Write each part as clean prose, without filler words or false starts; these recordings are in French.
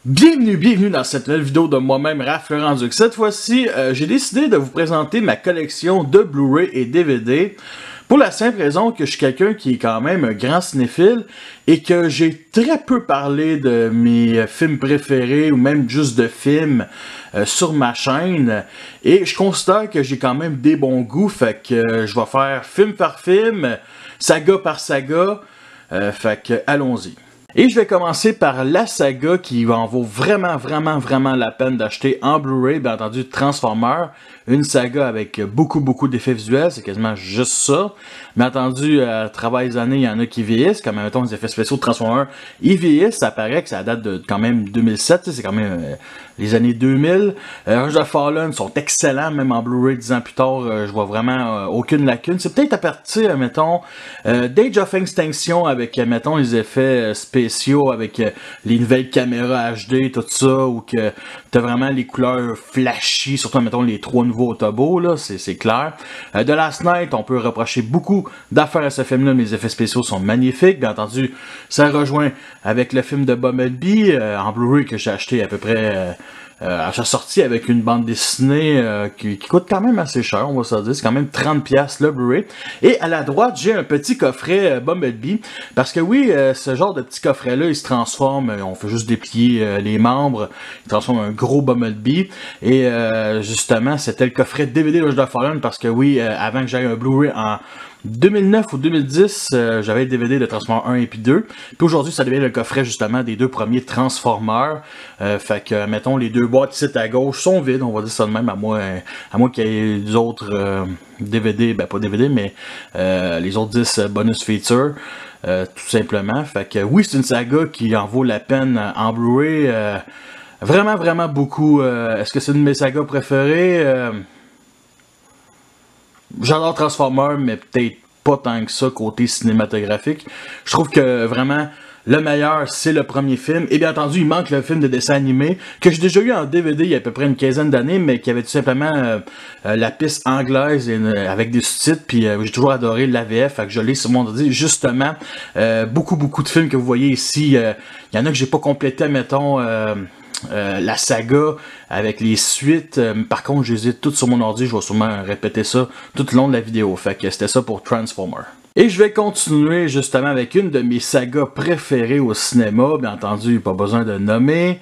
Bienvenue dans cette nouvelle vidéo de moi-même, Raph Laurent-Duc. Cette fois-ci, j'ai décidé de vous présenter ma collection de Blu-ray et DVD pour la simple raison que je suis quelqu'un qui est quand même un grand cinéphile et que j'ai très peu parlé de mes films préférés ou même juste de films sur ma chaîne. Et je considère que j'ai quand même des bons goûts, fait que je vais faire film par film, saga par saga, fait que allons-y. Et je vais commencer par la saga qui en vaut vraiment la peine d'acheter en Blu-ray, bien entendu Transformers, une saga avec beaucoup d'effets visuels, c'est quasiment juste ça. Bien entendu, à travers les années, il y en a qui vieillissent, comme mettons les effets spéciaux de Transformers, ils vieillissent, ça paraît que ça date de quand même 2007, c'est quand même les années 2000. Age of Fallen sont excellents, même en Blu-ray 10 ans plus tard, je vois vraiment aucune lacune. C'est peut-être à partir, mettons, d'Age of Extinction avec, mettons, les effets spéciaux avec les nouvelles caméras HD, tout ça, ou que t'as vraiment les couleurs flashy, surtout, mettons, les trois nouveaux Autobots, là, c'est clair. The Last Night, on peut reprocher beaucoup d'affaires à ce film-là, mais les effets spéciaux sont magnifiques. Bien entendu, ça rejoint avec le film de Bumblebee, en Blu-ray que j'ai acheté à peu près à sa sortie avec une bande dessinée qui coûte quand même assez cher, on va se dire, c'est quand même 30$ le Blu-ray. Et à la droite, j'ai un petit coffret Bumblebee, parce que oui, ce genre de petit coffret-là, il se transforme, on fait juste déplier les membres, il transforme un gros Bumblebee, et justement, c'était le coffret DVD de Fallen, parce que oui, avant que j'aille un Blu-ray en 2009 ou 2010, j'avais le DVD de Transformers 1 et puis 2. Puis aujourd'hui, ça devient le coffret justement des deux premiers Transformers. Fait que, mettons, les deux boîtes ici à gauche sont vides, on va dire ça de même, à moins qu'il y ait des autres DVD, ben pas DVD, mais les autres 10 bonus features. Tout simplement. Fait que oui, c'est une saga qui en vaut la peine en Blu-ray. Vraiment beaucoup. Est-ce que c'est une de mes sagas préférées? J'adore Transformers, mais peut-être pas tant que ça côté cinématographique. Je trouve que vraiment le meilleur, c'est le premier film. Et bien entendu, il manque le film de dessin animé que j'ai déjà eu en DVD il y a à peu près une quinzaine d'années, mais qui avait tout simplement la piste anglaise avec des sous-titres. Puis j'ai toujours adoré l'AVF, fait que je l'ai sur mon ordi. Justement, beaucoup de films que vous voyez ici. Il y en a que j'ai pas complété, mettons. La saga avec les suites. Par contre, je les ai toutes sur mon ordi. Je vais sûrement répéter ça tout le long de la vidéo. Fait que c'était ça pour Transformers. Et je vais continuer justement avec une de mes sagas préférées au cinéma. Bien entendu, pas besoin de nommer.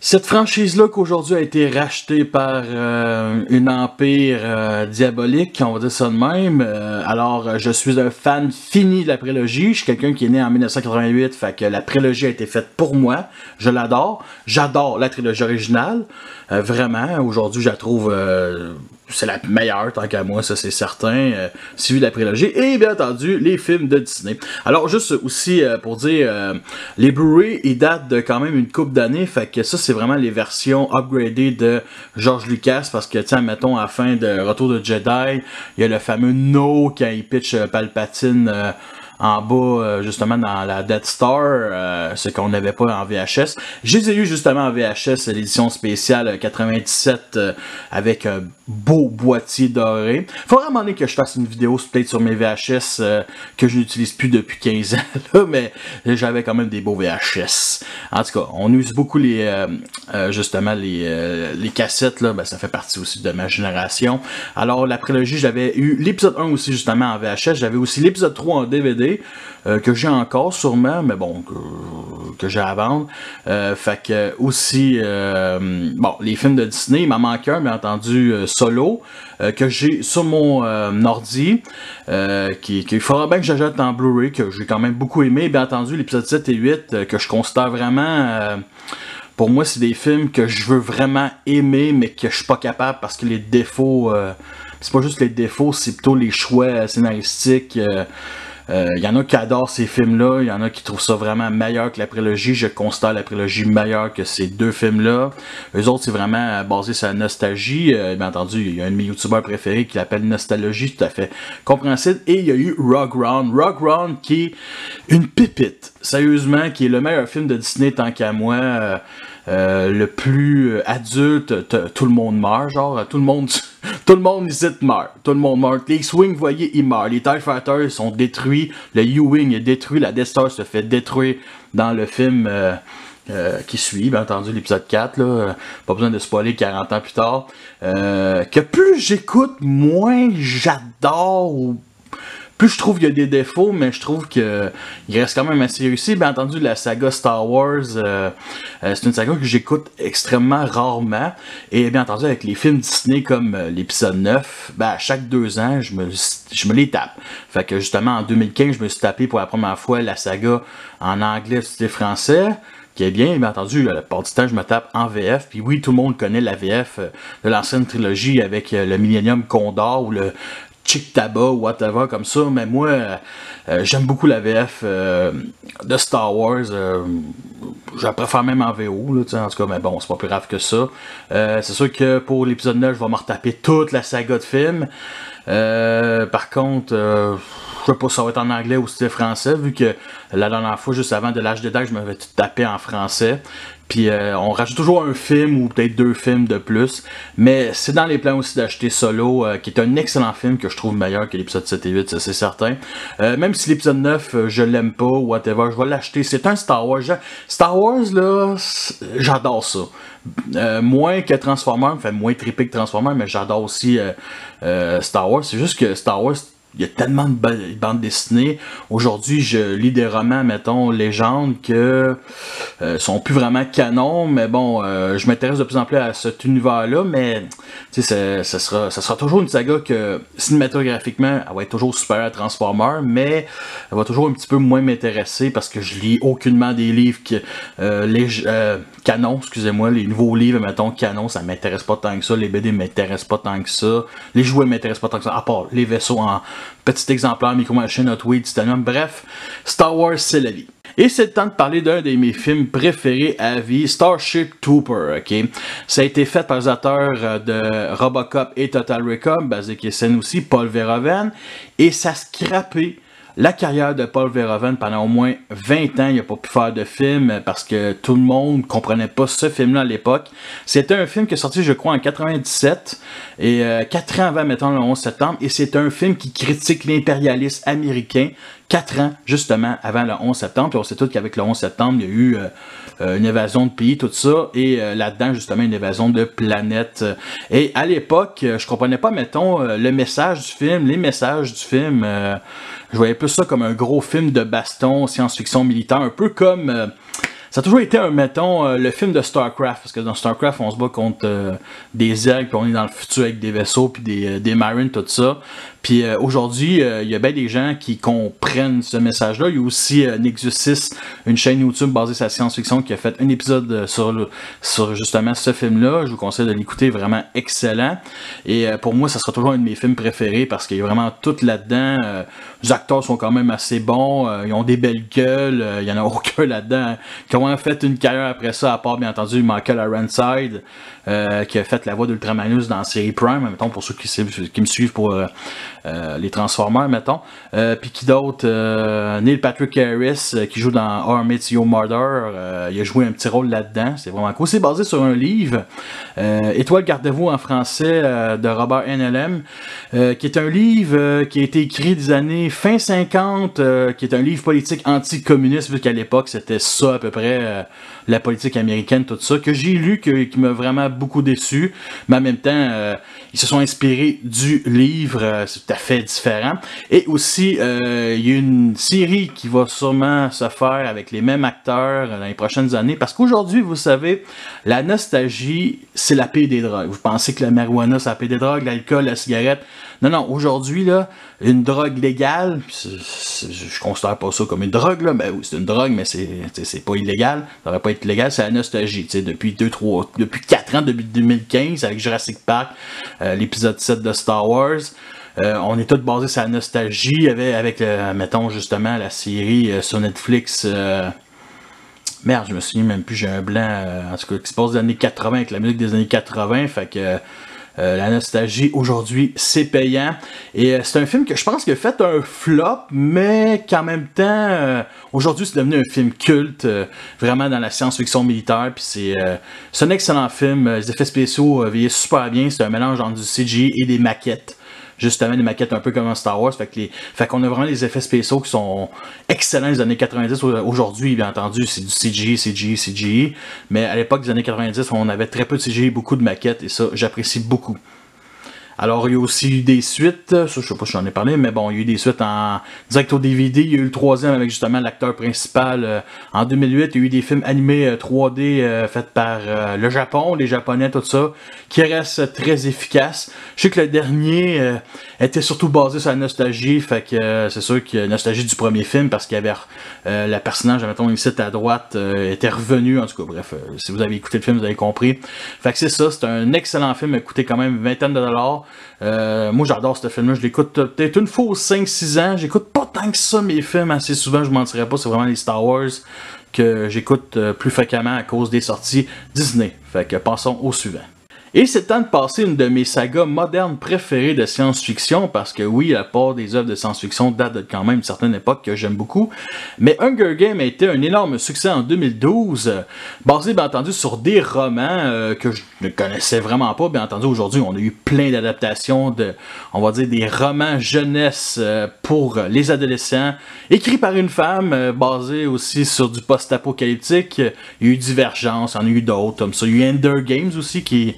Cette franchise-là qu'aujourd'hui a été rachetée par une empire diabolique, on va dire ça de même. Alors, je suis un fan fini de la prélogie. Je suis quelqu'un qui est né en 1988, fait que la prélogie a été faite pour moi. Je l'adore. J'adore la trilogie originale. Vraiment, aujourd'hui, je la trouve... c'est la meilleure, tant qu'à moi, ça c'est certain, suivi de la prélogie, et bien entendu, les films de Disney. Alors, juste aussi pour dire, les Blu-ray, ils datent de quand même une couple d'années, fait que ça, c'est vraiment les versions upgradées de George Lucas, parce que, tiens, mettons, à la fin de Retour de Jedi, il y a le fameux No quand il pitch Palpatine en bas, justement, dans la Death Star, ce qu'on n'avait pas en VHS. Je les ai eu justement en VHS, l'édition spéciale 97, avec un beau boîtier doré. Faudra à un moment donné que je fasse une vidéo peut-être sur mes VHS que je n'utilise plus depuis 15 ans, là, mais j'avais quand même des beaux VHS. En tout cas, on use beaucoup justement les cassettes, là, ben, ça fait partie aussi de ma génération. Alors, la prélogie, j'avais eu l'épisode 1 aussi justement en VHS, j'avais aussi l'épisode 3 en DVD, que j'ai encore sûrement, mais bon, que j'ai à vendre. Fait que aussi, bon, les films de Disney, il m'en manque un, bien entendu, Solo, que j'ai sur mon ordi, qu'il faudra bien que j'achète en Blu-ray, que j'ai quand même beaucoup aimé. Bien entendu, l'épisode 7 et 8, que je considère vraiment... pour moi, c'est des films que je veux vraiment aimer, mais que je suis pas capable parce que les défauts... c'est pas juste les défauts, c'est plutôt les choix scénaristiques... Il y en a qui adorent ces films-là, il y en a qui trouvent ça vraiment meilleur que la prélogie. Je considère la prélogie meilleure que ces deux films-là. Eux autres, c'est vraiment basé sur la nostalgie. Bien entendu, il y a un de mes youtubeurs préférés qui l'appelle Nostalgie, tout à fait compréhensible. Et il y a eu Rogue One. Rogue One qui est une pépite, sérieusement, qui est le meilleur film de Disney tant qu'à moi. Le plus adulte, tout le monde meurt, genre, tout le monde ici meurt, tout le monde meurt. Les X-Wing, vous voyez, ils meurent, les TIE Fighters sont détruits, le U-Wing est détruit, la Death Star se fait détruire dans le film qui suit, bien entendu l'épisode 4, là, pas besoin de spoiler 40 ans plus tard, que plus j'écoute, moins j'adore, ou plus je trouve qu'il y a des défauts, mais je trouve qu'il reste quand même assez réussi. Bien entendu, la saga Star Wars, c'est une saga que j'écoute extrêmement rarement. Et bien entendu, avec les films Disney comme l'épisode 9, ben, à chaque 2 ans, je me les tape. Fait que justement, en 2015, je me suis tapé pour la première fois la saga en anglais, c'était français. Qui est bien entendu, la plupart du temps, je me tape en VF. Puis oui, tout le monde connaît la VF de l'ancienne trilogie avec le Millennium Condor ou le Chick Tabac ou whatever comme ça, mais moi j'aime beaucoup la VF de Star Wars, je la préfère même en VO là, en tout cas, mais bon, c'est pas plus grave que ça. C'est sûr que pour l'épisode 9, je vais me retaper toute la saga de films. Par contre, je sais pas si ça va être en anglais ou si c'est français, vu que la dernière fois, juste avant de l'âge d'état, je m'avais tout tapé en français. Puis on rajoute toujours un film ou peut-être 2 films de plus. Mais c'est dans les plans aussi d'acheter Solo, qui est un excellent film que je trouve meilleur que l'épisode 7 et 8, ça c'est certain. Même si l'épisode 9, je l'aime pas ou whatever, je vais l'acheter. C'est un Star Wars. Star Wars, là, j'adore ça. Moins que Transformers, enfin moins trippé que Transformers, mais j'adore aussi Star Wars. C'est juste que Star Wars, il y a tellement de bandes dessinées. Aujourd'hui, je lis des romans, mettons, légendes, que sont plus vraiment canon, mais bon, je m'intéresse de plus en plus à cet univers-là, mais tu sais, ça sera toujours une saga que, cinématographiquement, elle va être toujours supérieure à Transformers, mais elle va toujours un petit peu moins m'intéresser parce que je lis aucunement des livres canon, excusez-moi, les nouveaux livres, mettons, canon, ça m'intéresse pas tant que ça, les BD m'intéressent pas tant que ça, les jouets m'intéressent pas tant que ça, à part les vaisseaux en petit exemplaire, Micro Machine, Hot Wheels, Titanium, bref, Star Wars, c'est la vie. Et c'est le temps de parler d'un de mes films préférés à vie, Starship Trooper, ok? Ça a été fait par les auteurs de Robocop et Total Recall, basé qui est scène aussi, Paul Verhoeven, et ça a scrappé la carrière de Paul Verhoeven pendant au moins 20 ans. Il n'a pas pu faire de film parce que tout le monde ne comprenait pas ce film-là à l'époque. C'était un film qui est sorti, je crois, en 97, et 4 ans avant, mettons, le 11 septembre, et c'est un film qui critique l'impérialisme américain 4 ans, justement, avant le 11 septembre. Puis on sait tous qu'avec le 11 septembre, il y a eu une évasion de pays, tout ça, et là-dedans, justement, une évasion de planète. Et à l'époque, je comprenais pas, mettons, le message du film, les messages du film. Je voyais plus ça comme un gros film de baston, science-fiction militaire, un peu comme... ça a toujours été, mettons, le film de StarCraft, parce que dans StarCraft, on se bat contre des aigles, puis on est dans le futur avec des vaisseaux, puis des marines, tout ça. Puis aujourd'hui, il y a bien des gens qui comprennent ce message-là. Il y a aussi Nexus 6, une chaîne YouTube basée sur la science-fiction, qui a fait un épisode sur justement ce film-là. Je vous conseille de l'écouter, vraiment excellent. Et pour moi, ça sera toujours un de mes films préférés, parce qu'il y a vraiment tout là-dedans. Les acteurs sont quand même assez bons, ils ont des belles gueules, il y en a aucun là-dedans qui ont fait une carrière après ça, à part bien entendu Michael Ironside, qui a fait la voix d'Ultramanus dans la série Prime, mettons, pour ceux qui me suivent pour les Transformers, mettons. Puis qui d'autre, Neil Patrick Harris, qui joue dans How I Met Your Mother, il a joué un petit rôle là-dedans, c'est vraiment cool. C'est basé sur un livre, Étoile gardez-vous en français, de Robert NLM, qui est un livre qui a été écrit des années fin 50, qui est un livre politique anticommuniste, vu qu'à l'époque c'était ça à peu près, la politique américaine, tout ça, que j'ai lu, qui m'a vraiment beaucoup déçu, mais en même temps, ils se sont inspirés du livre, c'est tout à fait différent. Et aussi, il y a une série qui va sûrement se faire avec les mêmes acteurs dans les prochaines années, parce qu'aujourd'hui, vous savez, la nostalgie, c'est la paix des drogues. Vous pensez que la marijuana, c'est la paix des drogues, l'alcool, la cigarette. Non, aujourd'hui, là, une drogue légale, je considère pas ça comme une drogue, là, ben oui, c'est une drogue, mais c'est pas illégal, ça devrait pas être légal, c'est la nostalgie, tu sais, depuis 4 ans, depuis 2015, avec Jurassic Park, l'épisode 7 de Star Wars, on est tous basés sur la nostalgie, avec mettons, justement, la série sur Netflix, merde, je me souviens même plus, j'ai un blanc, en tout cas, qui se passe des années 80, avec la musique des années 80, fait que... la nostalgie, aujourd'hui, c'est payant. Et c'est un film que je pense qu'il a fait un flop, mais qu'en même temps, aujourd'hui, c'est devenu un film culte, vraiment dans la science-fiction militaire. Puis c'est un excellent film. Les effets spéciaux vieillissent super bien. C'est un mélange entre du CGI et des maquettes. justement des maquettes un peu comme dans Star Wars. Fait qu'on a vraiment des effets spéciaux qui sont excellents des années 90. Aujourd'hui, bien entendu, c'est du CGI, mais à l'époque des années 90, on avait très peu de CGI, beaucoup de maquettes, et ça, j'apprécie beaucoup. Alors, il y a aussi eu des suites, ça je sais pas si j'en ai parlé, mais bon, il y a eu des suites en direct au DVD, il y a eu le troisième avec justement l'acteur principal en 2008, il y a eu des films animés 3D faits par le Japon, les Japonais, tout ça, qui restent très efficaces. Je sais que le dernier était surtout basé sur la nostalgie, fait que c'est sûr qu'il y a la nostalgie du premier film, parce qu'il y avait la personnage, mettons ici à droite, était revenu, en tout cas, bref, si vous avez écouté le film, vous avez compris. Fait que c'est ça, c'est un excellent film, il a coûté quand même une vingtaine de dollars. Moi j'adore ce film là, je l'écoute peut-être une fois aux 5-6 ans, j'écoute pas tant que ça mes films assez souvent, je mentirais pas, c'est vraiment les Star Wars que j'écoute plus fréquemment à cause des sorties Disney. Fait que passons au suivant. Et c'est le temps de passer une de mes sagas modernes préférées de science-fiction, parce que oui, la part des œuvres de science-fiction date de quand même une certaine époque que j'aime beaucoup. Mais Hunger Games a été un énorme succès en 2012, basé bien entendu sur des romans que je ne connaissais vraiment pas. Bien entendu, aujourd'hui, on a eu plein d'adaptations de, on va dire, des romans jeunesse pour les adolescents, écrits par une femme, basés aussi sur du post-apocalyptique. Il y a eu Divergence, il y en a eu d'autres comme ça. Il y a eu Hunger Games aussi qui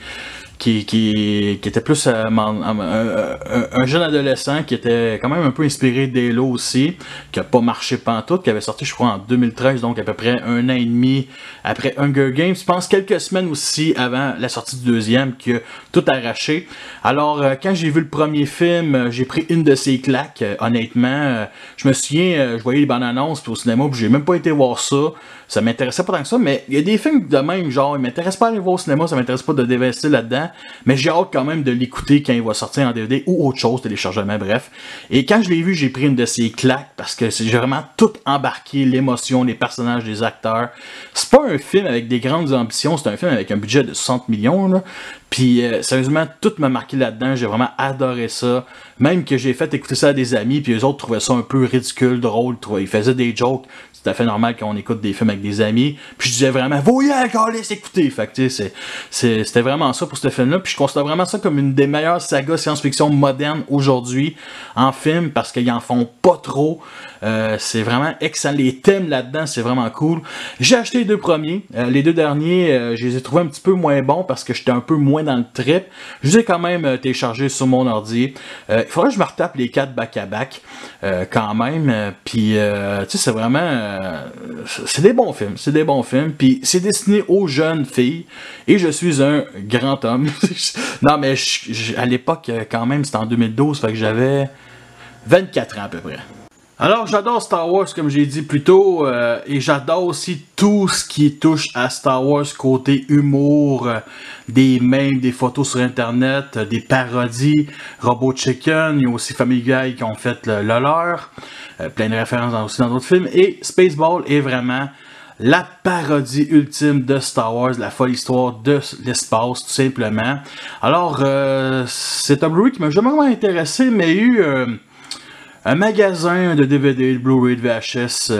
était plus un jeune adolescent qui était quand même un peu inspiré d'Halo aussi, qui a pas marché pantoute, qui avait sorti je crois en 2013, donc à peu près un an et demi après Hunger Games, je pense quelques semaines aussi avant la sortie du deuxième, qui a tout arraché. Alors quand j'ai vu le premier film, j'ai pris une de ces claques, honnêtement, je me souviens, je voyais les bandes annonces au cinéma, puis j'ai même pas été voir ça m'intéressait pas tant que ça, mais il y a des films de même genre, ils m'intéressent pas à aller voir au cinéma, ça m'intéresse pas de dévestir là-dedans, mais j'ai hâte quand même de l'écouter quand il va sortir en DVD ou autre chose, téléchargement, bref. Et quand je l'ai vu, j'ai pris une de ces claques parce que j'ai vraiment tout embarqué, l'émotion, les personnages, les acteurs. C'est pas un film avec des grandes ambitions, c'est un film avec un budget de 60 millions, là. Puis sérieusement, tout m'a marqué là-dedans, j'ai vraiment adoré ça. Même que j'ai fait écouter ça à des amis, puis eux autres trouvaient ça un peu ridicule, drôle, ils faisaient des jokes. C'est tout à fait normal qu'on écoute des films avec des amis. Puis je disais vraiment, voyez, allez s'écouter. Fait que tu sais, c'était vraiment ça pour ce film-là. Puis je considère vraiment ça comme une des meilleures sagas science-fiction modernes aujourd'hui en film, parce qu'ils en font pas trop. C'est vraiment excellent. Les thèmes là-dedans, c'est vraiment cool. J'ai acheté les deux premiers. Les deux derniers, je les ai trouvés un petit peu moins bons parce que j'étais un peu moins dans le trip. Je les ai quand même téléchargés sur mon ordi. Il faudrait que je me retape les 4 back-à-back quand même. Puis, tu sais, c'est vraiment... c'est des bons films. C'est des bons films. Puis, c'est destiné aux jeunes filles. Et je suis un grand homme. Non, mais à l'époque, quand même, c'était en 2012. Fait que j'avais 24 ans à peu près. Alors, j'adore Star Wars, comme j'ai dit plus tôt, et j'adore aussi tout ce qui touche à Star Wars, côté humour, des memes, des photos sur Internet, des parodies, Robot Chicken, il y a aussi Family Guy qui ont fait le leur, plein de références aussi dans d'autres films, et Spaceball est vraiment la parodie ultime de Star Wars, la folle histoire de l'espace, tout simplement. Alors, c'est un Blu-ray qui m'a jamais vraiment intéressé, mais il y a eu... un magasin de DVD, de Blu-ray, de VHS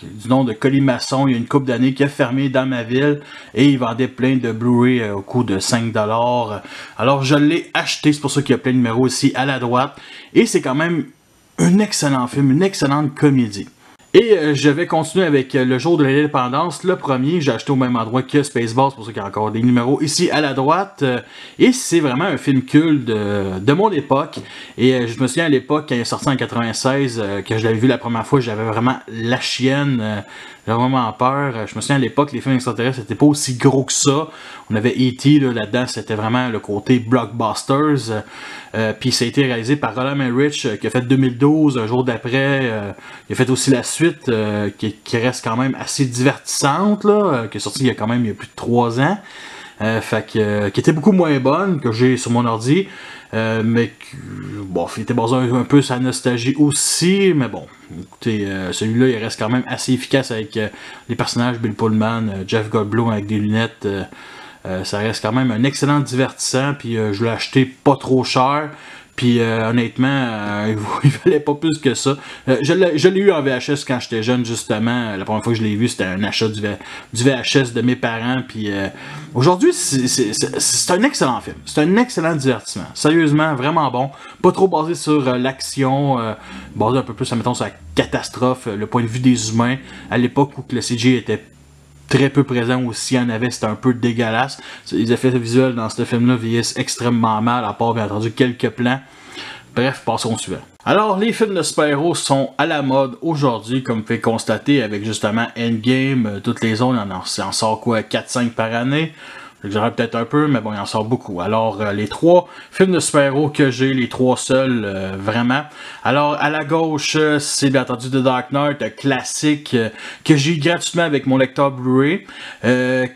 du nom de Colimaçon, il y a une couple d'années qui a fermé dans ma ville et il vendait plein de Blu-ray au coût de 5$. Alors je l'ai acheté, c'est pour ça qu'il y a plein de numéros ici à la droite. Et c'est quand même un excellent film, une excellente comédie. Et je vais continuer avec Le Jour de l'Indépendance, le premier, j'ai acheté au même endroit que Spaceball, c'est pour ça qu'il y a encore des numéros ici à la droite. Et c'est vraiment un film culte de mon époque. Et je me souviens à l'époque, quand il est sorti en 96, que je l'avais vu la première fois, j'avais vraiment la chienne, j'avais vraiment peur. Je me souviens à l'époque, les films extraterrestres n'étaient pas aussi gros que ça. On avait E.T. là-dedans, c'était vraiment le côté blockbusters. Puis ça a été réalisé par Roland Emmerich, qui a fait 2012, un jour d'après. Il a fait aussi la suite, qui reste quand même assez divertissante, là, qui est sortie il y a plus de 3 ans. Qui était beaucoup moins bonne que j'ai sur mon ordi. Mais bon, il était basé un peu sur la nostalgie aussi. Mais bon, écoutez, celui-là, il reste quand même assez efficace avec les personnages, Bill Pullman, Jeff Goldblum avec des lunettes. Ça reste quand même un excellent divertissant, puis je l'ai acheté pas trop cher, Puis honnêtement, il valait pas plus que ça. Je l'ai eu en VHS quand j'étais jeune, justement. La première fois que je l'ai vu, c'était un achat du VHS de mes parents. Puis aujourd'hui, c'est un excellent film. C'est un excellent divertissement. Sérieusement, vraiment bon. Pas trop basé sur l'action, basé un peu plus, mettons, sur la catastrophe, le point de vue des humains. À l'époque où le CGI était très peu présent, ou s'il y en avait, c'était un peu dégueulasse. Les effets visuels dans ce film-là vieillissent extrêmement mal, à part bien entendu quelques plans. Bref, passons au suivant. Alors, les films de super-héros sont à la mode aujourd'hui, comme vous pouvez constater, avec justement Endgame, toutes les autres, on en sort quoi, 4-5 par année. J'aurais peut-être un peu, mais bon, il en sort beaucoup. Alors, les 3 films de super-héros que j'ai, les 3 seuls, vraiment. Alors, à la gauche, c'est bien entendu The Dark Knight, un classique que j'ai eu gratuitement avec mon lecteur Blu-ray,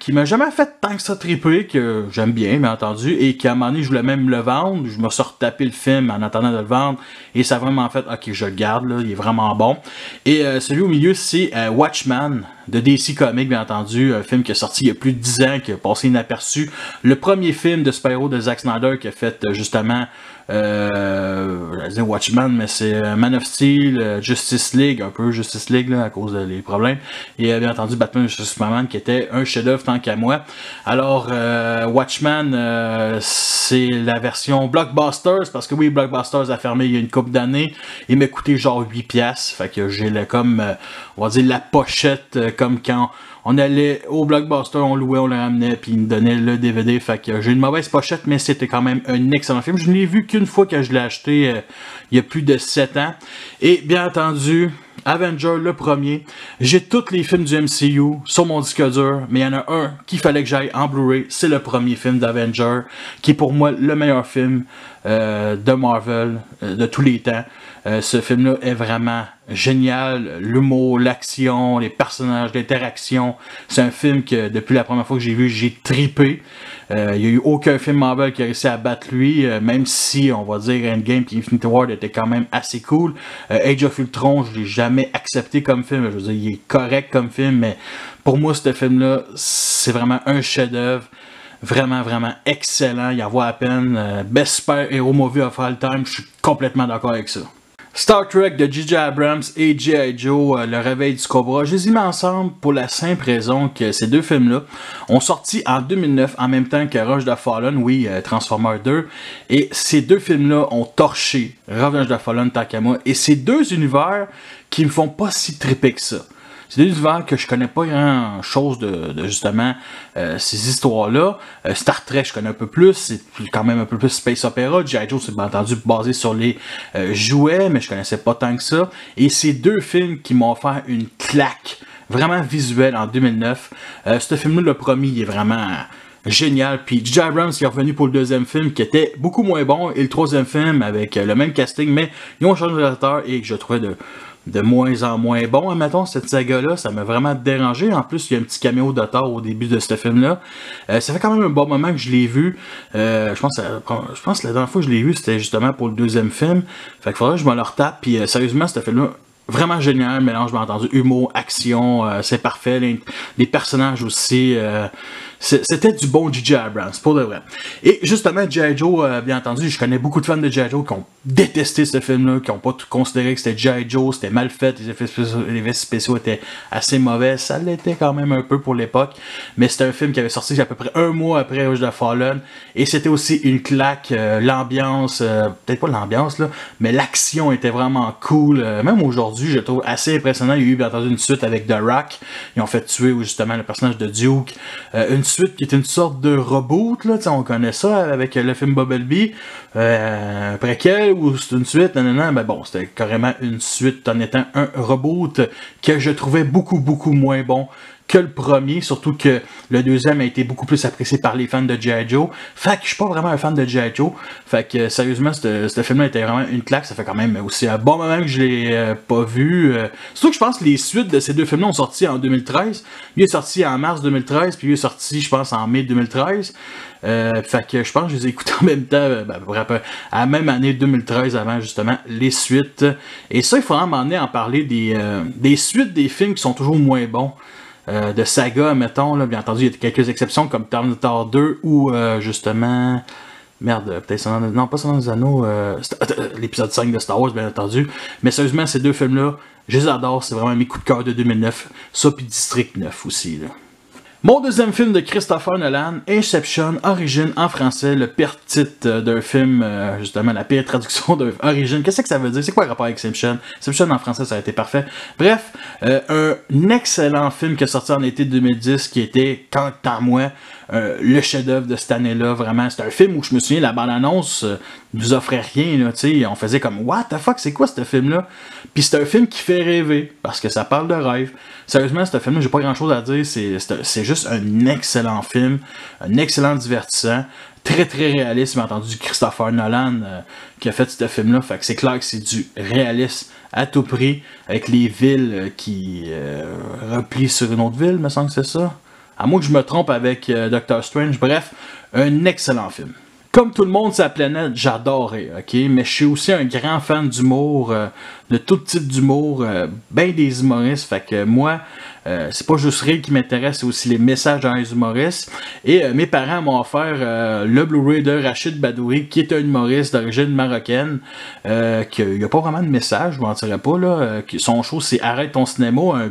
qui m'a jamais fait tant que ça triper, que j'aime bien, bien entendu, et qu'à un moment donné, je voulais même le vendre. Je me suis retapé le film en attendant de le vendre, et ça a vraiment fait, ok, je le garde, là, il est vraiment bon. Et celui au milieu, c'est Watchmen, de DC Comics, bien entendu, un film qui est sorti il y a plus de 10 ans, qui a passé inaperçu. Le premier film de super-héros de Zack Snyder qui a fait justement je dire Watchmen, mais c'est Man of Steel, Justice League, un peu Justice League là, à cause des problèmes, et bien entendu Batman vs Superman qui était un chef-d'œuvre tant qu'à moi. Alors Watchmen, c'est la version Blockbusters, parce que oui, Blockbusters a fermé il y a une couple d'années, il m'a coûté genre 8$, fait que j'ai comme on va dire la pochette, comme quand on allait au Blockbuster, on louait, on le ramenait, puis il me donnait le DVD. Fait que j'ai une mauvaise pochette, mais c'était quand même un excellent film. Je ne l'ai vu qu'une fois que je l'ai acheté, il y a plus de 7 ans. Et bien entendu, Avenger, le premier. J'ai tous les films du MCU sur mon disque dur, mais il y en a un qu'il fallait que j'aille en Blu-ray. C'est le premier film d'Avenger, qui est pour moi le meilleur film de Marvel de tous les temps. Ce film-là est vraiment génial. L'humour, l'action, les personnages, l'interaction. C'est un film que, depuis la première fois que j'ai vu, j'ai tripé. Il n'y a eu aucun film Marvel qui a réussi à battre lui, même si, on va dire, Endgame et Infinity War était quand même assez cool. Age of Ultron, je l'ai jamais accepté comme film. Je veux dire, il est correct comme film, mais pour moi, ce film-là, c'est vraiment un chef-d'œuvre. Vraiment, vraiment excellent. Il y en voit à peine. Best super-héros movie of all time. Je suis complètement d'accord avec ça. Star Trek de J.J. Abrams et G.I. Joe, Le Réveil du Cobra, je les ai mis ensemble pour la simple raison que ces deux films-là ont sorti en 2009 en même temps que Revenge of the Fallen, oui, Transformers 2, et ces deux films-là ont torché Revenge of the Fallen tant qu'à moi, et ces deux univers qui me font pas si triper que ça. C'est des univers que je connais pas grand chose de justement ces histoires-là. Star Trek, je connais un peu plus, c'est quand même un peu plus Space Opera. G.I. Joe, c'est bien entendu basé sur les jouets, mais je connaissais pas tant que ça. Et ces deux films qui m'ont offert une claque vraiment visuelle en 2009. Ce film-là, le premier, il est vraiment génial. Puis J.J. Abrams qui est revenu pour le deuxième film qui était beaucoup moins bon, et le troisième film avec le même casting, mais ils ont changé de réalisateur et que je trouvais de moins en moins bon, admettons, cette saga-là, ça m'a vraiment dérangé. En plus, il y a un petit caméo de Thor au début de ce film-là. Ça fait quand même un bon moment que je l'ai vu. Je pense que la dernière fois que je l'ai vu, c'était justement pour le deuxième film. Fait qu'il faudrait que je me le retape. Puis sérieusement, ce film-là, vraiment génial. Mélange, bien entendu, humour, action, c'est parfait. Les personnages aussi. C'était du bon J.J. Abrams, pour de vrai. Et justement, G.I. Joe, bien entendu, je connais beaucoup de fans de G.I. Joe qui ont détesté ce film-là, qui n'ont pas considéré que c'était G.I. Joe, c'était mal fait, les effets spéciaux étaient assez mauvais, ça l'était quand même un peu pour l'époque, mais c'était un film qui avait sorti à peu près un mois après Revenge of the Fallen, et c'était aussi une claque, l'ambiance, peut-être pas l'ambiance, là, mais l'action était vraiment cool, même aujourd'hui, je trouve assez impressionnant. Il y a eu bien entendu une suite avec The Rock, ils ont fait tuer justement le personnage de Duke, une suite qui est une sorte de reboot, là, on connaît ça avec le film Bumblebee, préquel ou c'est une suite, ben bon, c'était carrément une suite en étant un reboot que je trouvais beaucoup moins bon que le premier, surtout que le deuxième a été beaucoup plus apprécié par les fans de G.I. Joe. Fait que je suis pas vraiment un fan de G.I. Joe. Fait que sérieusement, ce film-là était vraiment une claque. Ça fait quand même aussi un bon moment que je l'ai pas vu. Surtout que je pense que les suites de ces deux films-là ont sorti en 2013. Lui est sorti en mars 2013, puis lui est sorti, je pense, en mai 2013. Fait que je pense que je les ai écoutés en même temps, à la même année 2013, avant justement les suites. Et ça, il faudra m'emmener à en parler des suites des films qui sont toujours moins bons. De saga, mettons, là, bien entendu, il y a quelques exceptions comme Terminator 2 ou justement Merde, peut-être non, pas Seigneur des Anneaux, l'épisode 5 de Star Wars, bien entendu. Mais sérieusement, ces deux films-là, je les adore, c'est vraiment mes coups de cœur de 2009. Ça, puis District 9 aussi, là. Mon deuxième film de Christopher Nolan, Inception, Origine en français, le pire titre d'un film, justement la pire traduction d'un Origine. Qu'est-ce que ça veut dire? C'est quoi le rapport avec Inception? Inception en français, ça a été parfait. Bref, un excellent film qui est sorti en été 2010, qui était, quant à moi, le chef-d'œuvre de cette année-là, vraiment. C'est un film où je me souviens, la bande-annonce nous offrait rien, là, tu sais. On faisait comme, what the fuck, c'est quoi ce film-là? Puis c'est un film qui fait rêver, parce que ça parle de rêve. Sérieusement, ce film-là, j'ai pas grand-chose à dire. C'est juste un excellent film, un excellent divertissant, très très réaliste. J'ai entendu Christopher Nolan qui a fait ce film-là. Fait que c'est clair que c'est du réalisme à tout prix, avec les villes qui replient sur une autre ville, me semble que c'est ça. À moins que je me trompe avec Doctor Strange. Bref, un excellent film. Comme tout le monde, sa planète, j'adorais, ok? Mais je suis aussi un grand fan d'humour, de tout type d'humour, ben des humoristes. Fait que moi, c'est pas juste rire qui m'intéresse, c'est aussi les messages dans les humoristes. Et mes parents m'ont offert le Blu-ray de Rachid Badouri, qui est un humoriste d'origine marocaine, qui n'y a pas vraiment de message, je m'en mentirais pas, là. Son show, c'est Arrête ton cinéma,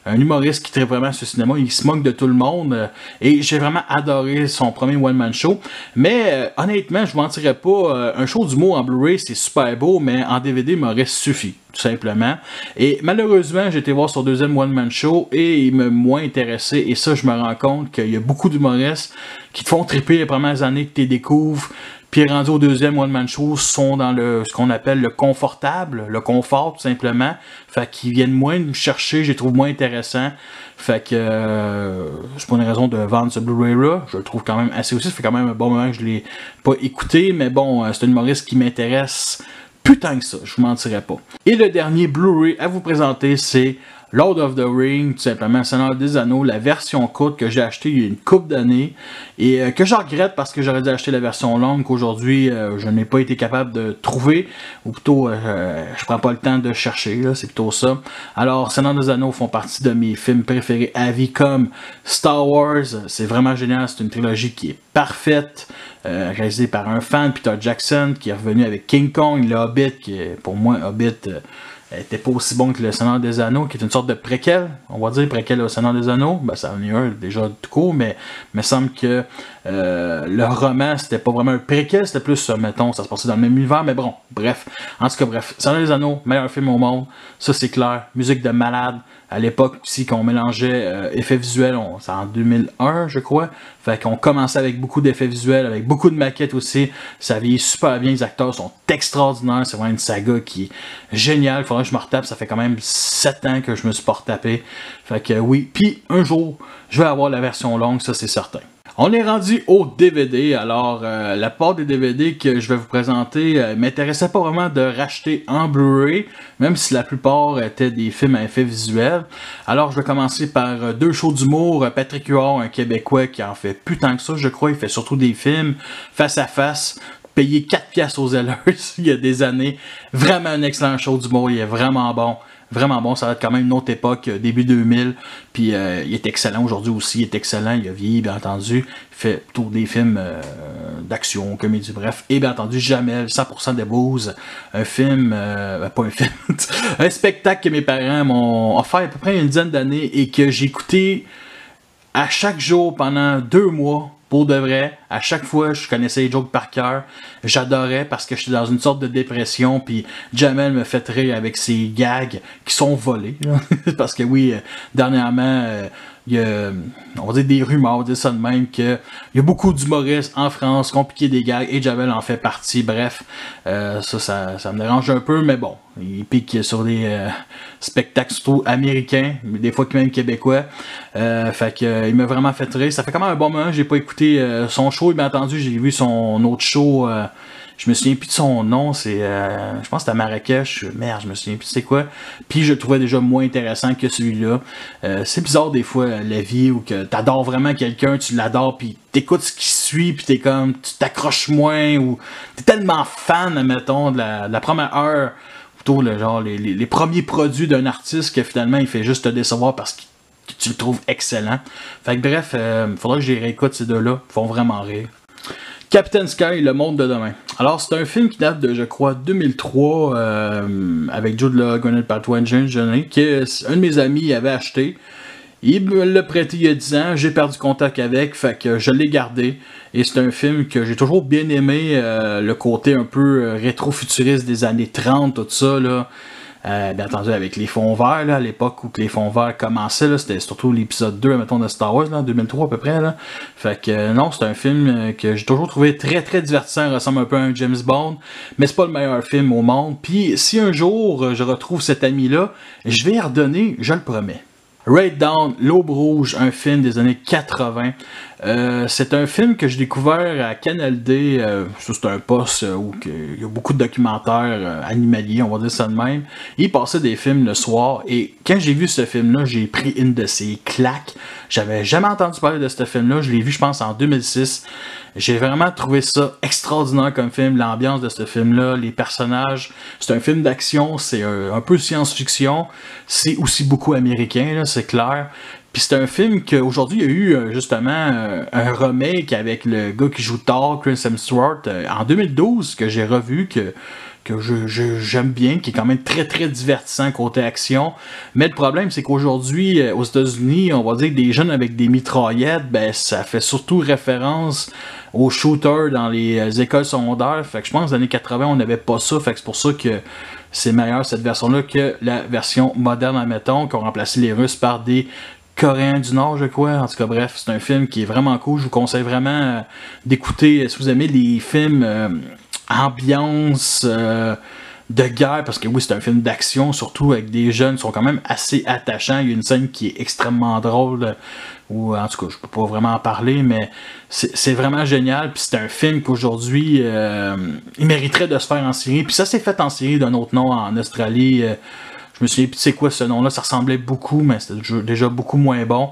un humoriste qui traite vraiment sur le cinéma, il se moque de tout le monde, et j'ai vraiment adoré son premier one-man show, mais honnêtement, je ne mentirais pas, un show d'humour en Blu-ray c'est super beau, mais en DVD il m'aurait suffi, tout simplement, et malheureusement j'ai été voir son deuxième one-man show, et il m'a moins intéressé, et ça je me rends compte qu'il y a beaucoup d'humoristes qui te font triper les premières années que tu découvres, puis rendu au deuxième one-man show, sont dans ce qu'on appelle le confortable, le confort tout simplement. Fait qu'ils viennent moins me chercher, je les trouve moins intéressants. Fait que c'est pas une raison de vendre ce Blu-ray-là. Je le trouve quand même assez aussi. Ça fait quand même un bon moment que je l'ai pas écouté, mais bon, c'est un humoriste qui m'intéresse plus tant que ça, je vous mentirais pas. Et le dernier Blu-ray à vous présenter, c'est Lord of the Rings, tout simplement, Seigneur des Anneaux, la version courte que j'ai achetée il y a une couple d'années et que je regrette parce que j'aurais dû acheter la version longue qu'aujourd'hui je n'ai pas été capable de trouver, ou plutôt je prends pas le temps de chercher, c'est plutôt ça. Alors, Seigneur des Anneaux font partie de mes films préférés à vie, comme Star Wars, c'est vraiment génial, c'est une trilogie qui est parfaite, réalisée par un fan, Peter Jackson, qui est revenu avec King Kong, le Hobbit, qui est pour moi Hobbit était pas aussi bon que le Seigneur des Anneaux, qui est une sorte de préquel, on va dire préquel au Seigneur des Anneaux. Ben, ça en est un déjà tout court, mais il me semble que le roman, c'était pas vraiment un préquel, c'était plus, mettons, ça se passait dans le même univers, mais bon, bref. En tout cas, bref, Seigneur des Anneaux, meilleur film au monde, ça c'est clair, musique de malade. À l'époque aussi qu'on mélangeait effets visuels, c'est en 2001 je crois, fait qu'on commençait avec beaucoup d'effets visuels, avec beaucoup de maquettes aussi, ça vieillit super bien, les acteurs sont extraordinaires, c'est vraiment une saga qui est géniale, il faudrait que je me retape, ça fait quand même 7 ans que je me suis pas retapé, fait que oui, puis un jour, je vais avoir la version longue, ça c'est certain. On est rendu au DVD, alors la part des DVD que je vais vous présenter m'intéressait pas vraiment de racheter en Blu-ray, même si la plupart étaient des films à effets visuels. Alors je vais commencer par deux shows d'humour, Patrick Huard, un Québécois qui en fait plus tant que ça, je crois, il fait surtout des films face à face, payé 4$ aux Zellers il y a des années, vraiment un excellent show d'humour, il est vraiment bon. Vraiment bon, ça va être quand même une autre époque, début 2000, puis il est excellent aujourd'hui aussi, il est excellent, il a vieilli, bien entendu, il fait plutôt des films d'action, comédie, bref, et bien entendu, Jamel, 100% des blues, un film, pas un film, un spectacle que mes parents m'ont offert à peu près une dizaine d'années et que j'ai écouté à chaque jour pendant 2 mois, pour de vrai, à chaque fois, je connaissais les jokes par cœur. J'adorais parce que j'étais dans une sorte de dépression. Puis Jamel me fait rire avec ses gags qui sont volés. Parce que oui, dernièrement, il y a, on va dire des rumeurs, on va dire ça de même, qu'il y a beaucoup d'humoristes en France qui ont piqué des gags et Jamel en fait partie. Bref, ça me dérange un peu, mais bon, il pique sur des spectacles surtout américains, mais des fois même québécois. Fait que il m'a vraiment fait rire. Ça fait quand même un bon moment, j'ai pas écouté son show, bien entendu, j'ai vu son autre show. Je me souviens plus de son nom, c'est je pense que c'était à Marrakech, merde, je me souviens plus c'est quoi. Puis je le trouvais déjà moins intéressant que celui-là. C'est bizarre des fois la vie où que t'adores vraiment quelqu'un, tu l'adores, puis t'écoutes ce qui suit, puis t'es comme, tu t'accroches moins, ou t'es tellement fan, admettons, de la première heure, plutôt le genre les premiers produits d'un artiste que finalement il fait juste te décevoir parce que tu le trouves excellent. Fait que bref, faudra que je les réécoute ces deux-là, ils font vraiment rire. Captain Sky, le monde de demain. Alors, c'est un film qui date de, je crois, 2003, avec Jude Law, Gwyneth Paltrow, Angelina Jolie, que un de mes amis avait acheté. Il me l'a prêté il y a 10 ans, j'ai perdu contact avec, fait que je l'ai gardé. Et c'est un film que j'ai toujours bien aimé, le côté un peu rétro-futuriste des années 30, tout ça, là. Bien entendu, avec les fonds verts, là, à l'époque où les fonds verts commençaient, c'était surtout l'épisode 2, mettons, de Star Wars, là, en 2003 à peu près. Là. Fait que non, c'est un film que j'ai toujours trouvé très très divertissant, il ressemble un peu à un James Bond, mais c'est pas le meilleur film au monde. Puis si un jour je retrouve cet ami-là, je vais y redonner, je le promets. Raid Down, L'Aube Rouge, un film des années 80. C'est un film que j'ai découvert à Canal D. C'est un poste où il y a beaucoup de documentaires animaliers, on va dire ça de même. Il passait des films le soir et quand j'ai vu ce film-là, j'ai pris une de ces claques. J'avais jamais entendu parler de ce film-là. Je l'ai vu, je pense, en 2006. J'ai vraiment trouvé ça extraordinaire comme film, l'ambiance de ce film-là, les personnages. C'est un film d'action, c'est un peu science-fiction. C'est aussi beaucoup américain, là, c'est clair. Puis c'est un film qu'aujourd'hui, il y a eu justement un remake avec le gars qui joue Thor, Chris Hemsworth, en 2012, que j'ai revu, que j'aime bien, qui est quand même très très divertissant côté action. Mais le problème, c'est qu'aujourd'hui, aux États-Unis, on va dire que des jeunes avec des mitraillettes, ben ça fait surtout référence aux shooters dans les écoles secondaires. Fait que je pense que dans les années 80, on n'avait pas ça. Fait que c'est pour ça que c'est meilleur cette version-là que la version moderne, admettons, qui ont remplacé les Russes par des Coréens du Nord, je crois. En tout cas, bref, c'est un film qui est vraiment cool. Je vous conseille vraiment d'écouter, si vous aimez les films ambiance de guerre, parce que oui, c'est un film d'action, surtout avec des jeunes qui sont quand même assez attachants. Il y a une scène qui est extrêmement drôle, ou en tout cas, je peux pas vraiment en parler, mais c'est vraiment génial. Puis c'est un film qu'aujourd'hui, il mériterait de se faire en série. Puis ça s'est fait en série d'un autre nom en Australie. Je me souviens plus c'est quoi ce nom-là, ça ressemblait beaucoup, mais c'était déjà beaucoup moins bon.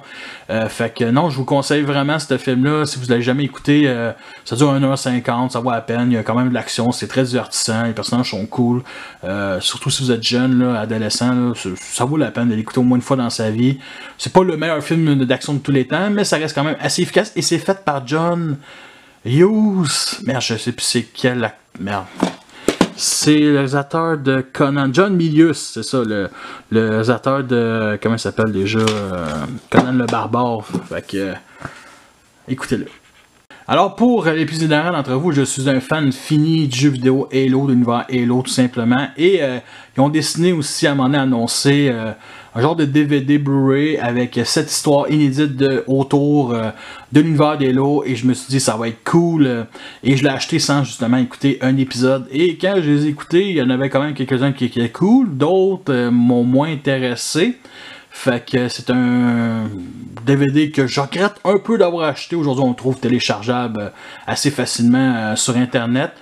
Fait que non, je vous conseille vraiment ce film-là. Si vous l'avez jamais écouté, ça dure 1h50, ça vaut la peine. Il y a quand même de l'action, c'est très divertissant, les personnages sont cool. Surtout si vous êtes jeune, là, adolescent, là, ça vaut la peine de l'écouter au moins une fois dans sa vie. C'est pas le meilleur film d'action de tous les temps, mais ça reste quand même assez efficace. Et c'est fait par John Hughes. Merde, je sais plus c'est quel merde. C'est le réalisateur de Conan, John Milius, c'est ça, le réalisateur de, comment il s'appelle déjà, Conan le Barbare. Fait que, écoutez-le. Alors pour les plus généraux d'entre vous, je suis un fan fini du jeu vidéo Halo, de l'univers Halo tout simplement. Et ils ont décidé aussi à m'en annoncer un genre de DVD Blu-ray avec cette histoire inédite autour de l'univers d'Halo. Et je me suis dit ça va être cool. Et je l'ai acheté sans justement écouter un épisode. Et quand je les ai écoutés, il y en avait quand même quelques-uns qui étaient cool. D'autres m'ont moins intéressé. Fait que c'est un DVD que je regrette un peu d'avoir acheté. Aujourd'hui, on le trouve téléchargeable assez facilement sur Internet.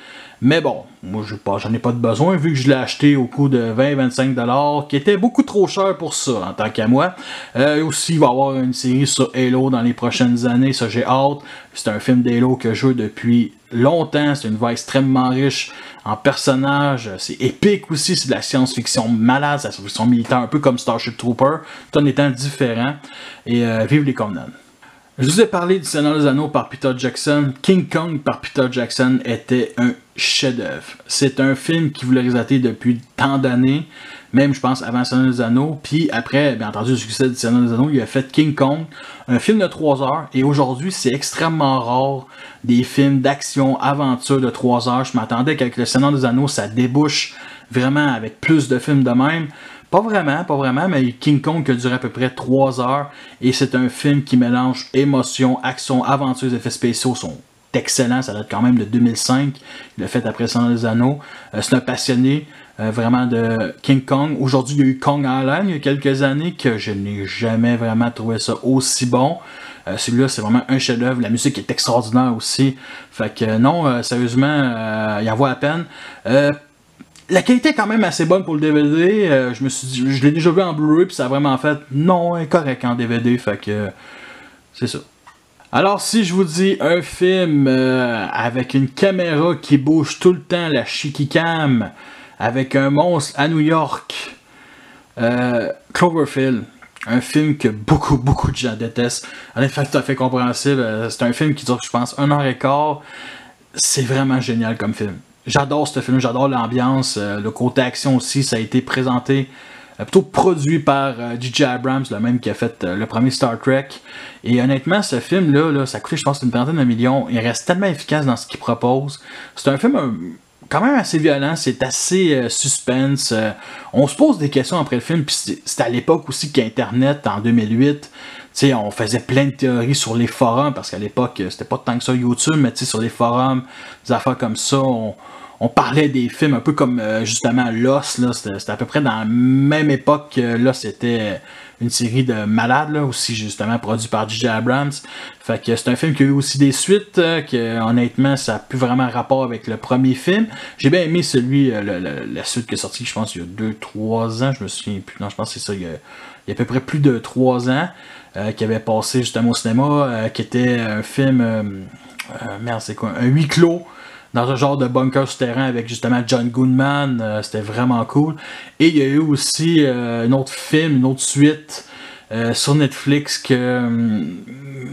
Mais bon, moi j'en ai pas de besoin vu que je l'ai acheté au coût de 20-25$, qui était beaucoup trop cher pour ça en tant qu'à moi. Aussi, il va y avoir une série sur Halo dans les prochaines années, ça j'ai hâte. C'est un film d'Halo que je joue depuis longtemps, c'est une voix extrêmement riche en personnages, c'est épique aussi, c'est de la science-fiction malade, c'est de la science-fiction militaire, un peu comme Starship Trooper, tout en étant différent. Et vive les Conan. Je vous ai parlé du Seigneur des Anneaux par Peter Jackson. King Kong par Peter Jackson était un chef-d'œuvre. C'est un film qui voulait réaliser depuis tant d'années, même je pense avant Seigneur des Anneaux. Puis après, bien entendu, le succès du Seigneur des Anneaux, il a fait King Kong, un film de 3 heures. Et aujourd'hui, c'est extrêmement rare des films d'action, aventure de 3 heures. Je m'attendais qu'avec le Seigneur des Anneaux, ça débouche vraiment avec plus de films de même. Pas vraiment, mais King Kong qui a duré à peu près 3 heures. Et c'est un film qui mélange émotion, action, aventure, les effets spéciaux sont excellents. Ça date quand même de 2005. Il l'a fait après Seigneur des Anneaux. C'est un passionné vraiment de King Kong. Aujourd'hui, il y a eu Kong Island il y a quelques années que je n'ai jamais vraiment trouvé ça aussi bon. Celui-là, c'est vraiment un chef-d'œuvre. La musique est extraordinaire aussi. Fait que non, sérieusement, il en vaut la peine. La qualité est quand même assez bonne pour le DVD. Je me suis dit, je l'ai déjà vu en Blu-ray puis ça a vraiment fait non, est correct en DVD. Fait que c'est ça. Alors si je vous dis un film avec une caméra qui bouge tout le temps, la shaky cam, avec un monstre à New York, Cloverfield, un film que beaucoup de gens détestent. En effet, tout à fait compréhensible. C'est un film qui dure, je pense, 1h15. c'est vraiment génial comme film. J'adore ce film, j'adore l'ambiance, le côté action aussi, ça a été présenté, plutôt produit par J.J. Abrams, le même qui a fait le premier Star Trek. Et honnêtement, ce film-là, ça a coûté, je pense, une vingtaine de millions. Il reste tellement efficace dans ce qu'il propose. C'est un film quand même assez violent, c'est assez suspense. On se pose des questions après le film, puis c'était à l'époque aussi qu'Internet, en 2008, t'sais, on faisait plein de théories sur les forums, parce qu'à l'époque, c'était pas tant que ça YouTube, mais sur les forums, des affaires comme ça, on parlait des films un peu comme justement Lost, là, c'était à peu près dans la même époque que Lost c'était une série de malades, là, aussi justement produit par J.J. Abrams. Fait que c'est un film qui a eu aussi des suites, que honnêtement ça n'a plus vraiment rapport avec le premier film. J'ai bien aimé celui, la suite qui est sortie, je pense il y a 2-3 ans, je me souviens plus, non je pense que c'est ça, il y a à peu près plus de 3 ans, qui avait passé justement au cinéma, qui était un film, merde c'est quoi, un huis clos, dans un genre de bunker souterrain avec justement John Goodman, c'était vraiment cool. Et il y a eu aussi un autre film, une autre suite sur Netflix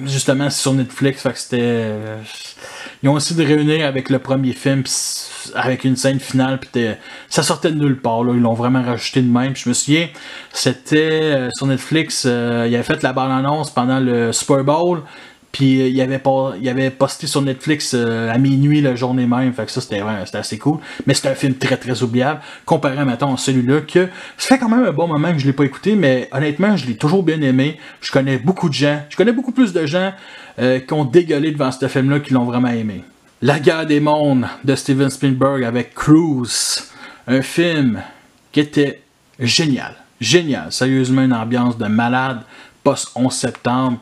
justement sur Netflix, fait que c'était... ils ont essayé de réunir avec le premier film, avec une scène finale, puis ça sortait de nulle part, là. Ils l'ont vraiment rajouté de même. Puis je me souviens, c'était sur Netflix, il avait fait la bande-annonce pendant le Super Bowl. Puis il avait posté sur Netflix à minuit la journée même, fait que ça c'était assez cool. Mais c'est un film très très oubliable, comparé mettons à celui-là, que ça fait quand même un bon moment que je l'ai pas écouté, mais honnêtement je l'ai toujours bien aimé. Je connais beaucoup plus de gens qui ont dégueulé devant ce film-là qui l'ont vraiment aimé. La guerre des mondes de Steven Spielberg avec Cruise, un film qui était génial, sérieusement une ambiance de malade, post-11 septembre.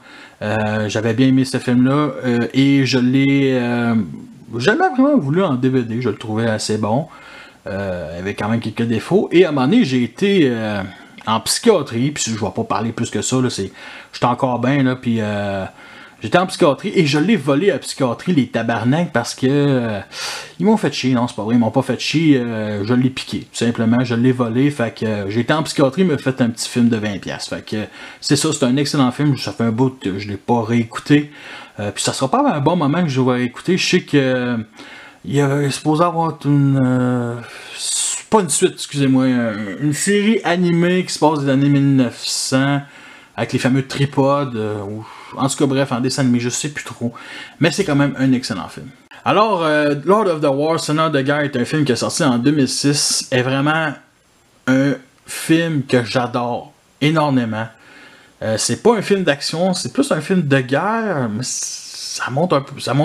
J'avais bien aimé ce film-là et je l'ai jamais vraiment voulu en DVD, je le trouvais assez bon, avec quand même quelques défauts. Et à un moment donné, j'ai été en psychiatrie, puis je vais pas parler plus que ça, j'étais encore bien, là, puis j'étais en psychiatrie et je l'ai volé à la psychiatrie, les tabarnaks, parce que ils m'ont fait chier, non c'est pas vrai, ils m'ont pas fait chier, je l'ai piqué, tout simplement, je l'ai volé, fait que j'étais en psychiatrie, il m'a fait un petit film de 20$, fait que c'est ça, c'est un excellent film, ça fait un bout que je l'ai pas réécouté, puis ça sera pas un bon moment que je vais réécouter, je sais que il est supposé avoir pas une suite, excusez-moi, une série animée qui se passe des années 1900, avec les fameux tripodes, en tout cas bref, en dessin animé, je sais plus trop, mais c'est quand même un excellent film. Alors, Lord of the War, Seigneur de guerre est un film qui est sorti en 2006, est vraiment un film que j'adore énormément. C'est pas un film d'action, c'est plus un film de guerre, mais ça montre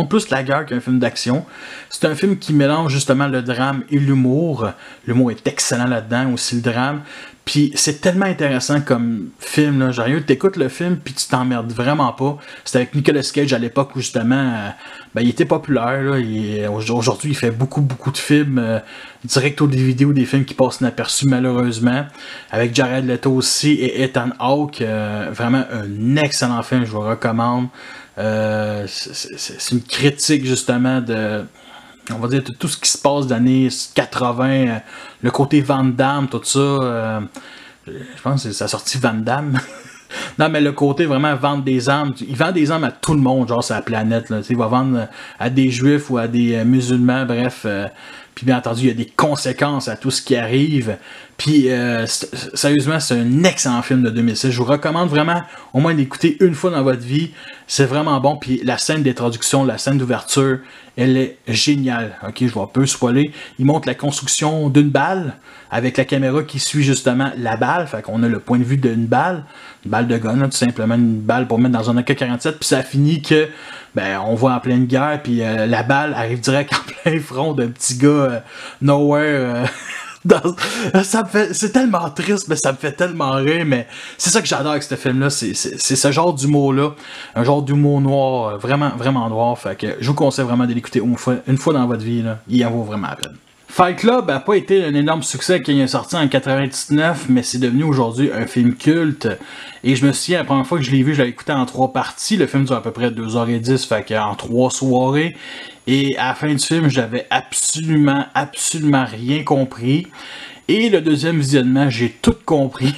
plus la guerre qu'un film d'action. C'est un film qui mélange justement le drame et l'humour. L'humour est excellent là-dedans, aussi le drame. Puis c'est tellement intéressant comme film, là. Genre, t'écoutes le film puis tu t'emmerdes vraiment pas. C'était avec Nicolas Cage à l'époque où justement, il était populaire, là. Aujourd'hui, il fait beaucoup de films direct au DVD ou des films qui passent inaperçus malheureusement. Avec Jared Leto aussi et Ethan Hawke. Vraiment un excellent film, je vous le recommande. C'est une critique justement de... on va dire tout ce qui se passe des années 80, le côté Van Damme, tout ça, je pense que ça a sorti Van Damme. Non, mais le côté vraiment vendre des armes, il vend des armes à tout le monde, genre sur la planète, là. Il va vendre à des juifs ou à des musulmans, bref. Puis bien entendu, il y a des conséquences à tout ce qui arrive. Puis sérieusement, c'est un excellent film de 2006. Je vous recommande vraiment au moins d'écouter une fois dans votre vie. C'est vraiment bon. Puis la scène d'introduction, la scène d'ouverture, elle est géniale. Ok, je vais un peu spoiler. Il montre la construction d'une balle avec la caméra qui suit justement la balle. Fait qu'on a le point de vue d'une balle de gun, là, tout simplement une balle pour mettre dans un AK-47. Puis ça finit que on voit en pleine guerre, puis la balle arrive direct en plein front d'un petit gars nowhere. C'est tellement triste, mais ça me fait tellement rire, mais c'est ça que j'adore avec ce film-là, c'est ce genre d'humour-là, un genre d'humour noir, vraiment, vraiment noir, fait que je vous conseille vraiment de l'écouter une fois dans votre vie, là, il en vaut vraiment la peine. Fight Club n'a pas été un énorme succès quand il est sorti en 99, mais c'est devenu aujourd'hui un film culte. Et je me souviens, la première fois que je l'ai vu, je l'avais écouté en 3 parties. Le film dure à peu près 2h10, fait qu'en 3 soirées. Et à la fin du film, j'avais absolument rien compris. Et le deuxième visionnement, j'ai tout compris.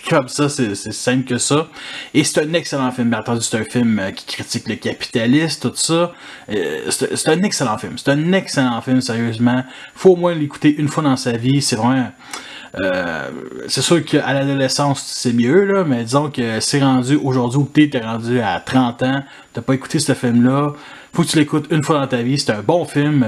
comme ça, c'est simple que ça. Et c'est un excellent film. Bien entendu, c'est un film qui critique le capitalisme, tout ça. C'est un excellent film. C'est un excellent film, sérieusement. Faut au moins l'écouter une fois dans sa vie. C'est vraiment... c'est sûr qu'à l'adolescence c'est mieux là, mais disons que c'est rendu aujourd'hui où t'es rendu à 30 ans, t'as pas écouté ce film là, faut que tu l'écoutes une fois dans ta vie. C'est un bon film,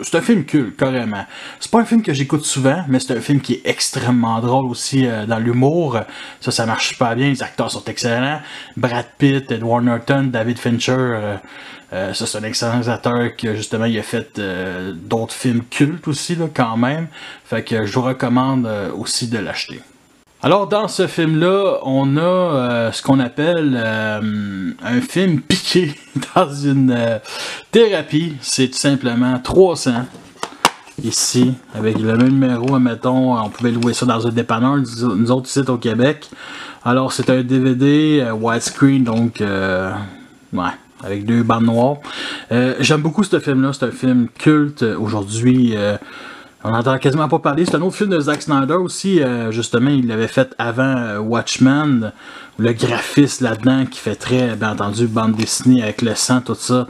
c'est un film culte carrément. C'est pas un film que j'écoute souvent, mais c'est un film qui est extrêmement drôle aussi dans l'humour. Ça marche super bien, les acteurs sont excellents. Brad Pitt, Edward Norton, David Fincher, ça c'est un excellent acteur qui justement il a fait d'autres films cultes aussi là, quand même. Fait que je vous recommande aussi de l'acheter. Alors dans ce film-là, on a ce qu'on appelle un film piqué dans une thérapie. C'est tout simplement 300. Ici, avec le même numéro, admettons, on pouvait louer ça dans un dépanneur, nous autres ici au Québec. Alors c'est un DVD widescreen, donc ouais, avec 2 bandes noires. J'aime beaucoup ce film-là, c'est un film culte aujourd'hui. On n'entend quasiment pas parler. C'est un autre film de Zack Snyder aussi. Justement, il l'avait fait avant Watchmen. Le graphisme là-dedans qui fait très, bien entendu, bande dessinée avec le sang, tout ça.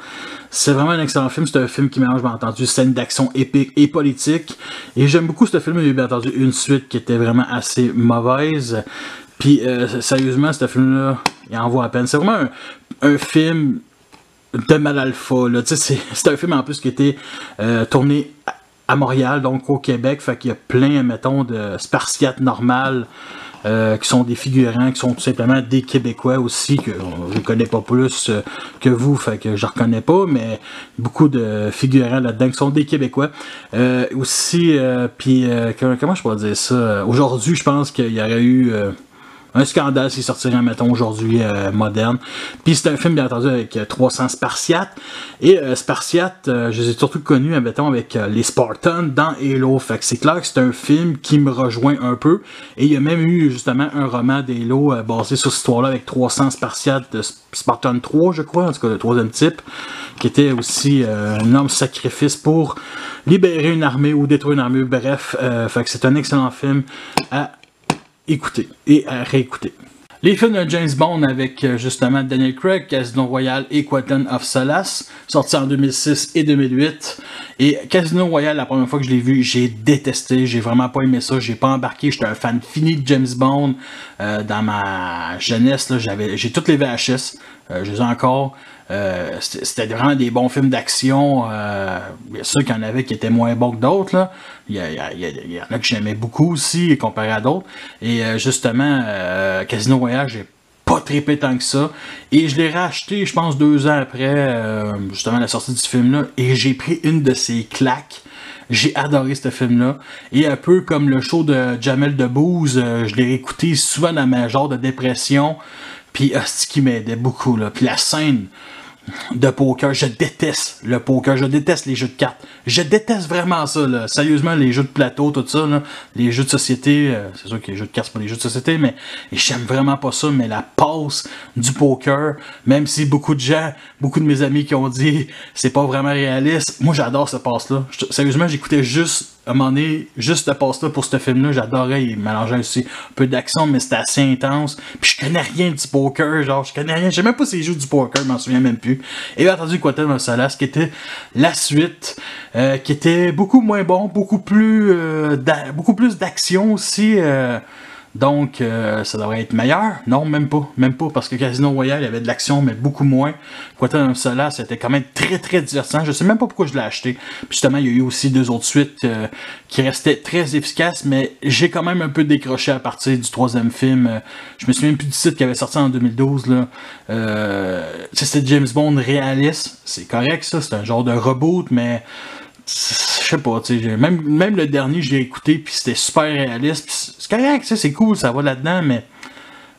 C'est vraiment un excellent film. C'est un film qui mélange, bien entendu, scènes d'action épiques et politiques. Et j'aime beaucoup ce film. Il y a eu, bien entendu, une suite qui était vraiment assez mauvaise. Puis, sérieusement, ce film-là, il en vaut à peine. C'est vraiment un film de mal alpha. C'est un film en plus qui était tourné à Montréal, donc au Québec, fait qu'il y a plein, mettons, de spartiates normales qui sont des figurants, qui sont tout simplement des Québécois aussi, que je ne connais pas plus que vous, fait que je ne reconnais pas, mais beaucoup de figurants là-dedans qui sont des Québécois. Aussi, puis, comment je pourrais dire ça? Aujourd'hui, je pense qu'il y aurait eu... un scandale s'il sortirait, mettons, aujourd'hui, moderne. Puis c'est un film, bien entendu, avec 300 Spartiates. Et Spartiates, je les ai surtout connus, mettons, avec les Spartans dans Halo. Fait que c'est clair que c'est un film qui me rejoint un peu. Et il y a même eu, justement, un roman d'Halo basé sur cette histoire-là avec 300 Spartiates de Spartan 3, je crois, en tout cas, le 3e type, qui était aussi un énorme sacrifice pour libérer une armée ou détruire une armée. Bref, fait que c'est un excellent film à écouter et à réécouter. Les films de James Bond avec justement Daniel Craig, Casino Royale et Quantum of Solace, sortis en 2006 et 2008. Et Casino Royale, la première fois que je l'ai vu, j'ai détesté, j'ai vraiment pas aimé ça, j'ai pas embarqué, j'étais un fan fini de James Bond. Dans ma jeunesse, j'ai toutes les VHS, je les ai encore. C'était vraiment des bons films d'action. Bien sûr qu'il y en avait qui étaient moins bons que d'autres. Il y en a que j'aimais beaucoup aussi, comparé à d'autres. Et justement, Casino Royale, j'ai pas trippé tant que ça. Et je l'ai racheté, je pense, 2 ans après, justement, la sortie du film-là. Et j'ai pris une de ces claques. J'ai adoré ce film-là. Et un peu comme le show de Jamel Debbouze, je l'ai écouté souvent dans ma genre de dépression. Puis, c'est qui m'aidait beaucoup, là. Puis la scène de poker, je déteste le poker, je déteste les jeux de cartes. Je déteste vraiment ça, là. Sérieusement, les jeux de plateau, tout ça, là. Les jeux de société, c'est sûr que les jeux de cartes, c'est pas des jeux de société, mais j'aime vraiment pas ça. Mais la passe du poker, même si beaucoup de gens, beaucoup de mes amis qui ont dit c'est pas vraiment réaliste, moi j'adore ce passe-là. Sérieusement, j'écoutais juste à un moment donné, juste ce passe-là pour ce film-là, j'adorais. Il mélangeait aussi un peu d'action, mais c'était assez intense. Puis je connais rien du poker, genre, je connais rien. Je sais même pas s'ils jouent du poker, je m'en souviens même plus. Et bien entendu, Quantum of Solace, qui était la suite, qui était beaucoup moins bon, beaucoup plus d'action aussi. Donc, ça devrait être meilleur. Non, même pas, parce que Casino Royale, il y avait de l'action, mais beaucoup moins. Quantum of Solace, c'était quand même très, très divertissant. Je sais même pas pourquoi je l'ai acheté. Puis justement, il y a eu aussi 2 autres suites qui restaient très efficaces, mais j'ai quand même un peu décroché à partir du 3e film. Je me souviens plus du titre qui avait sorti en 2012, là. C'était James Bond réaliste. C'est correct, ça. C'est un genre de reboot, mais... je sais pas, tu sais, même le dernier, je l'ai écouté, puis c'était super réaliste, c'est correct, c'est cool, ça va là-dedans, mais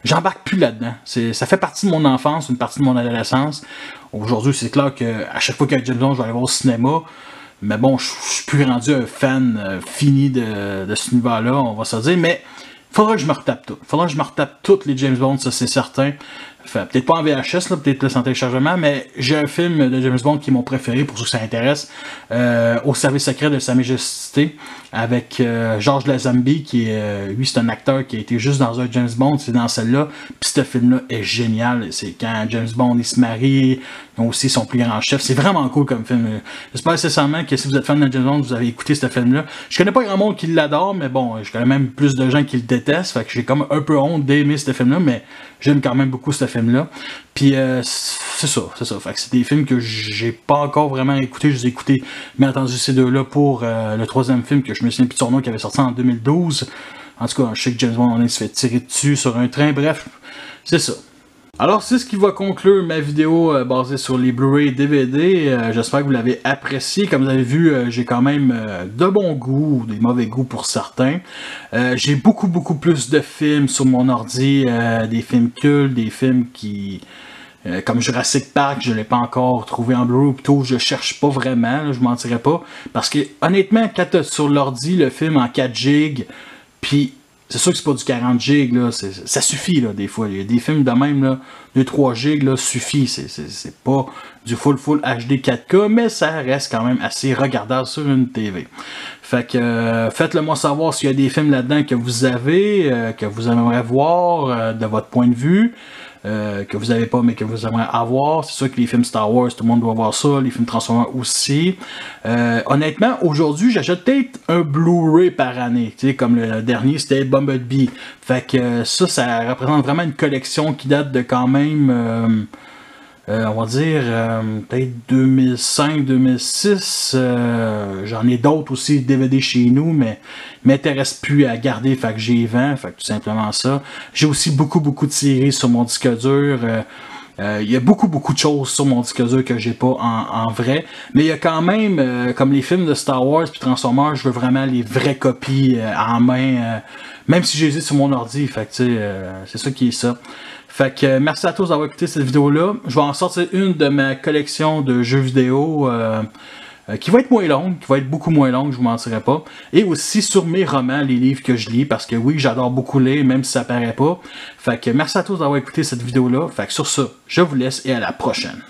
j'embarque plus là-dedans. Ça fait partie de mon enfance, une partie de mon adolescence. Aujourd'hui, c'est clair qu'à chaque fois qu'il y a James Bond, je vais aller voir au cinéma, mais bon, je suis plus rendu un fan fini de ce univers-là, on va se dire, mais faudra que je me retape tout. Faudra que je me retape toutes les James Bond, ça c'est certain. Enfin, peut-être pas en VHS, là, peut-être plus en téléchargement, mais j'ai un film de James Bond qui est mon préféré, pour ceux que ça intéresse, Au service secret de Sa Majesté, avec Georges Lazenby, qui est, lui, c'est un acteur qui a été juste dans un James Bond, c'est dans celle-là, puis ce film-là est génial, c'est quand James Bond, il se marie, ils ont aussi son plus grand chef, c'est vraiment cool comme film. J'espère sincèrement que si vous êtes fan de James Bond, vous avez écouté ce film-là. Je connais pas grand monde qui l'adore, mais bon, je connais même plus de gens qui le détestent, fait que j'ai comme un peu honte d'aimer ce film-là, mais j'aime quand même beaucoup ce film-là. Puis c'est ça. Fait que c'est des films que j'ai pas encore vraiment écouté. Je les ai écoutés, mais entendu ces deux-là pour le troisième film que je me souviens plus de son nom, qui avait sorti en 2012. En tout cas, je sais que James Bond se fait tirer dessus sur un train. Bref, c'est ça. Alors, c'est ce qui va conclure ma vidéo basée sur les Blu-ray et DVD. J'espère que vous l'avez apprécié. Comme vous avez vu, j'ai quand même de bon goût, ou des mauvais goûts pour certains. J'ai beaucoup plus de films sur mon ordi, des films cultes, des films qui... comme Jurassic Park, je ne l'ai pas encore trouvé en Blu-ray, ou plutôt je cherche pas vraiment, là, je mentirais pas. parce que honnêtement, quand tu as sur l'ordi le film en 4 GB, puis c'est sûr que c'est pas du 40 GB, là, ça suffit là, des fois. Il y a des films de même, là, 2-3 GB là, suffit. C'est pas du full HD 4K, mais ça reste quand même assez regardable sur une TV. Fait que faites-le moi savoir s'il y a des films là-dedans que vous avez, que vous aimeriez voir de votre point de vue. Que vous n'avez pas mais que vous aimeriez avoir. C'est sûr que les films Star Wars, tout le monde doit voir ça, les films Transformers aussi. Honnêtement, aujourd'hui, j'achète peut-être un Blu-ray par année, tu sais, comme le dernier, c'était Bumblebee. Fait que ça représente vraiment une collection qui date de quand même, on va dire, peut-être 2005-2006. J'en ai d'autres aussi, DVD chez nous, mais m'intéresse plus à garder, fait que j'ai vend, fait que tout simplement ça. J'ai aussi beaucoup de séries sur mon disque dur. Il y a beaucoup de choses sur mon disque dur que j'ai pas en vrai, mais il y a quand même, comme les films de Star Wars puis Transformers, je veux vraiment les vraies copies en main, même si je les ai sur mon ordi, fait que tu sais, c'est ça qui est ça. Fait que merci à tous d'avoir écouté cette vidéo-là. Je vais en sortir une de ma collection de jeux vidéo qui va être moins longue, qui va être beaucoup moins longue, je vous mentirai pas. Et aussi sur mes romans, les livres que je lis, parce que oui, j'adore beaucoup lire, même si ça paraît pas. Fait que merci à tous d'avoir écouté cette vidéo-là. Fait que sur ça, je vous laisse et à la prochaine.